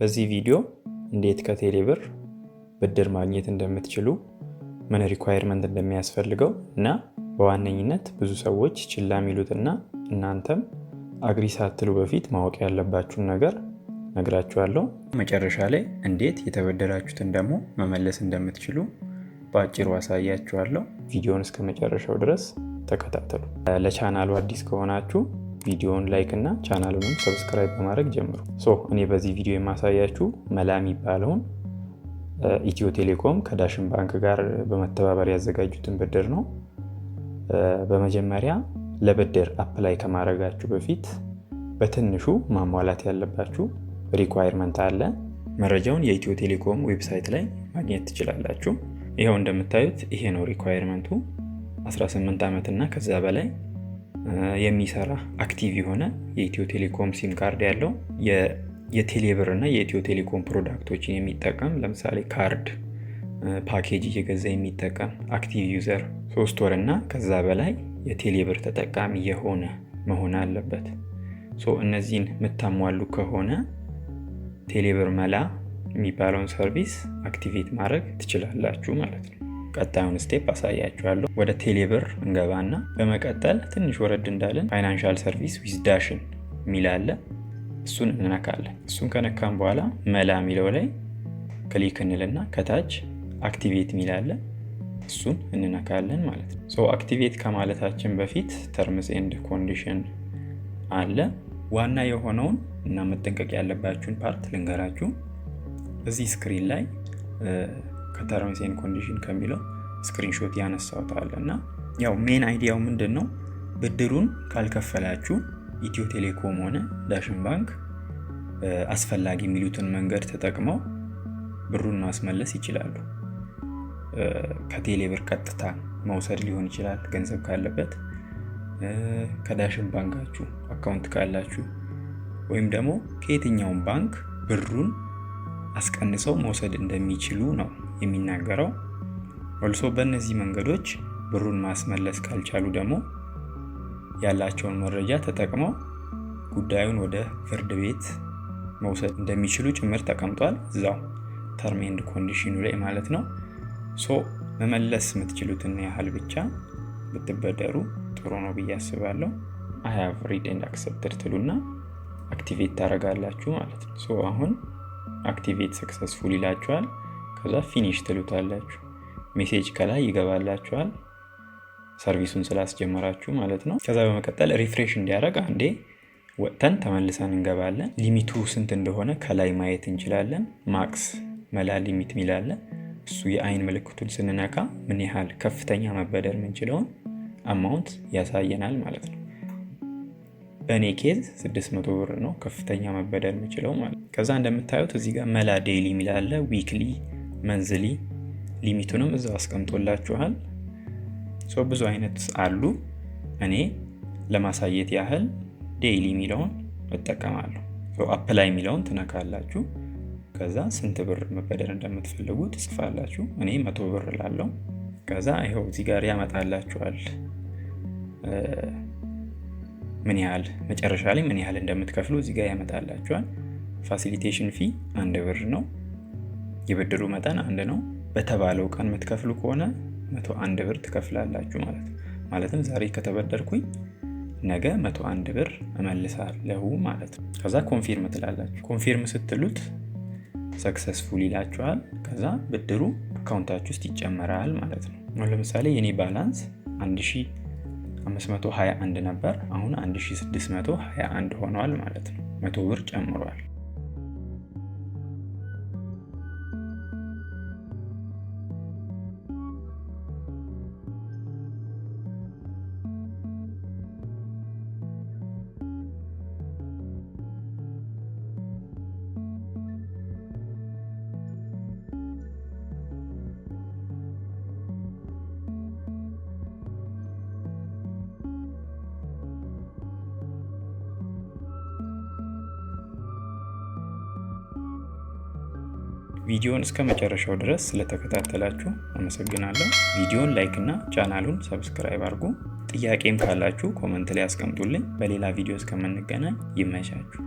በዚህ ቪዲዮ እንዴት ከቴሌብር ብድር ማግኘት እንደምትችሉ፣ ምን ሪኳየርመንት እንደሚያስፈልገው እና በዋነኝነት ብዙ ሰዎች ችላ የሚሉትና እናንተም አግሪ ሳትሉ በፊት ማወቅ ያለባችሁን ነገር ነግራችኋለሁ። መጨረሻ ላይ እንዴት የተበደራችሁትን ደግሞ መመለስ እንደምትችሉ በአጭሩ አሳያችኋለሁ። ቪዲዮውን እስከ መጨረሻው ድረስ ተከታተሉ። ለቻናሉ አዲስ ከሆናችሁ ቪዲዮውን ላይክ እና ቻናሉንም ሰብስክራይብ በማድረግ ጀምሩ። እኔ በዚህ ቪዲዮ የማሳያችሁ መላ የሚባለውን ኢትዮ ቴሌኮም ከዳሽን ባንክ ጋር በመተባበር ያዘጋጁትን ብድር ነው። በመጀመሪያ ለብድር አፕላይ ከማድረጋችሁ በፊት በትንሹ ማሟላት ያለባችሁ ሪኳየርመንት አለ። መረጃውን የኢትዮ ቴሌኮም ዌብሳይት ላይ ማግኘት ትችላላችሁ። ይኸው እንደምታዩት ይሄ ነው ሪኳየርመንቱ። 18 ዓመት እና ከዛ በላይ የሚሰራ አክቲቭ የሆነ የኢትዮ ቴሌኮም ሲም ካርድ ያለው የቴሌብር እና የኢትዮ ቴሌኮም ፕሮዳክቶችን የሚጠቀም ለምሳሌ ካርድ ፓኬጅ እየገዛ የሚጠቀም አክቲቭ ዩዘር 3 ወር እና ከዛ በላይ የቴሌብር ተጠቃሚ የሆነ መሆን አለበት። እነዚህን የምታሟሉ ከሆነ ቴሌብር መላ የሚባለውን ሰርቪስ አክቲቬት ማድረግ ትችላላችሁ ማለት ነው። ቀጣዩን ስቴፕ አሳያችኋለሁ። ወደ ቴሌብር እንገባና በመቀጠል ትንሽ ወረድ እንዳለን ፋይናንሻል ሰርቪስ ዊዝ ዳሽን የሚል አለ። እሱን እንነካለን። እሱን ከነካም በኋላ መላ የሚለው ላይ ክሊክ እንልና ከታች አክቲቬት የሚል አለ። እሱን እንነካለን ማለት ነው። አክቲቬት ከማለታችን በፊት ተርምስ ኤንድ ኮንዲሽን አለ። ዋና የሆነውን እና መጠንቀቅ ያለባችሁን ፓርት ልንገራችሁ። እዚህ ስክሪን ላይ ከተርምስ ኤንድ ኮንዲሽን ከሚለው ስክሪንሾት ያነሳውታል እና ያው ሜን አይዲያው ምንድን ነው? ብድሩን ካልከፈላችሁ ኢትዮ ቴሌኮም ሆነ ዳሽን ባንክ አስፈላጊ የሚሉትን መንገድ ተጠቅመው ብሩን ማስመለስ ይችላሉ። ከቴሌብር ቀጥታ መውሰድ ሊሆን ይችላል ገንዘብ ካለበት፣ ከዳሽን ባንካችሁ አካውንት ካላችሁ፣ ወይም ደግሞ ከየትኛውም ባንክ ብሩን አስቀንሰው መውሰድ እንደሚችሉ ነው የሚናገረው። ኦልሶ በእነዚህ መንገዶች ብሩን ማስመለስ ካልቻሉ ደግሞ ያላቸውን መረጃ ተጠቅመው ጉዳዩን ወደ ፍርድ ቤት መውሰድ እንደሚችሉ ጭምር ተቀምጧል እዛው ተርም ኤንድ ኮንዲሽኑ ላይ ማለት ነው። መመለስ የምትችሉትን ያህል ብቻ ብትበደሩ ጥሩ ነው ብዬ አስባለሁ። I have read and accepted ትሉና አክቲቬት ታደርጋላችሁ ማለት ነው። አሁን አክቲቬት ሰክሰስፉል ይላችኋል። ከዛ ፊኒሽ ትሉታላችሁ። ሜሴጅ ከላይ ይገባላችኋል ሰርቪሱን ስላስጀመራችሁ ማለት ነው። ከዛ በመቀጠል ሪፍሬሽ እንዲያደርግ አንዴ ወጥተን ተመልሰን እንገባለን። ሊሚቱ ስንት እንደሆነ ከላይ ማየት እንችላለን። ማክስ መላ ሊሚት ሚላለ እሱ የአይን ምልክቱን ስንነካ ምን ያህል ከፍተኛ መበደር የምንችለውን አማውንት ያሳየናል ማለት ነው። በእኔ ኬዝ 600 ብር ነው ከፍተኛ መበደር የምችለው ማለት ነው። ከዛ እንደምታዩት እዚህ ጋር መላ ዴይሊ ሚላለ፣ ዊክሊ፣ መንዝሊ ሊሚቱንም እዛው አስቀምጦላችኋል። ብዙ አይነት አሉ። እኔ ለማሳየት ያህል ዴይሊ ሚለውን እጠቀማለሁ። አፕላይ ሚለውን ትነካላችሁ። ከዛ ስንት ብር መበደር እንደምትፈልጉ ትጽፋላችሁ። እኔ 100 ብር ላለው። ከዛ ይኸው እዚህ ጋር ያመጣላችኋል ምን ያህል መጨረሻ ላይ ምን ያህል እንደምትከፍሉ እዚህ ጋር ያመጣላችኋል። ፋሲሊቴሽን ፊ 1 ብር ነው። የብድሩ መጠን 1 ነው። በተባለው ቀን የምትከፍሉ ከሆነ 101 ብር ትከፍላላችሁ ማለት ነው። ማለትም ዛሬ ከተበደርኩኝ ነገ 101 ብር እመልሳለሁ ማለት ነው። ከዛ ኮንፊርም ትላላችሁ። ኮንፊርም ስትሉት ሰክሰስፉል ይላችኋል። ከዛ ብድሩ አካውንታችሁ ውስጥ ይጨመራል ማለት ነው። ለምሳሌ የኔ ባላንስ 1521 ነበር። አሁን 1621 ሆኗል ማለት ነው። 100 ብር ጨምሯል። ቪዲዮን እስከ መጨረሻው ድረስ ስለተከታተላችሁ አመሰግናለሁ። ቪዲዮን ላይክ እና ቻናሉን ሰብስክራይብ አድርጉ። ጥያቄም ካላችሁ ኮመንት ላይ አስቀምጡልኝ። በሌላ ቪዲዮ እስከምንገናኝ ይመቻችሁ።